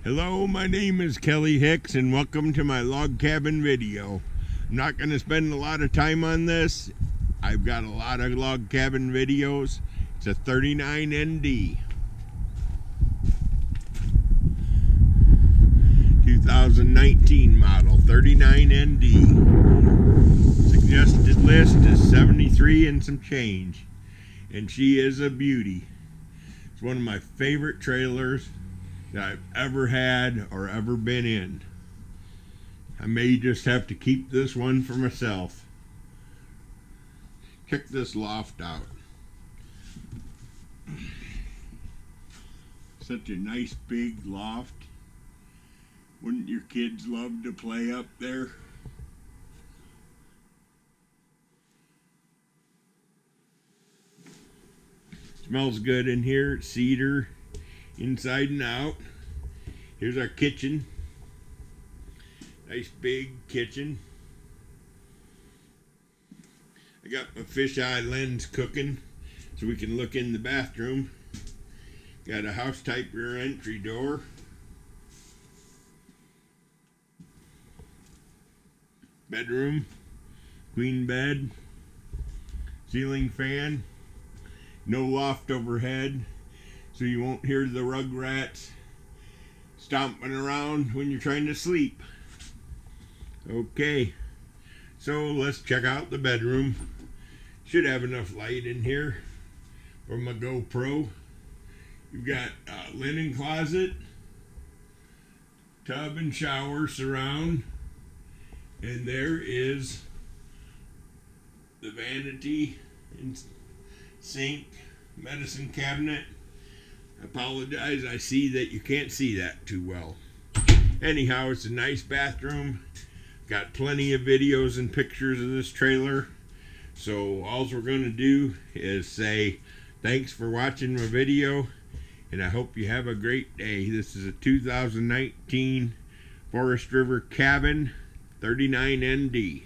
Hello, my name is Kelly Hicks and welcome to my log cabin video. I'm not going to spend a lot of time on this. I've got a lot of log cabin videos. It's a 39ND. 2019 model, 39ND. Suggested list is 73 and some change. And she is a beauty. It's one of my favorite trailers that I've ever had or ever been in. I may just have to keep this one for myself. Check this loft out. Such a nice big loft. Wouldn't your kids love to play up there? Smells good in here. Cedar inside and out. Here's our kitchen. Nice big kitchen. I got my fisheye lens cooking so we can look in the bathroom. Got a house type rear entry door. Bedroom, queen bed, ceiling fan, no loft overhead, so you won't hear the rug rats stomping around when you're trying to sleep. Okay, so let's check out the bedroom. Should have enough light in here for my GoPro. You've got a linen closet, tub and shower surround, and there is the vanity and sink, medicine cabinet. I apologize, I see that you can't see that too well. Anyhow, it's a nice bathroom. Got plenty of videos and pictures of this trailer. So all we're going to do is say thanks for watching my video, and I hope you have a great day. This is a 2019 Forest River Cabin 39ND.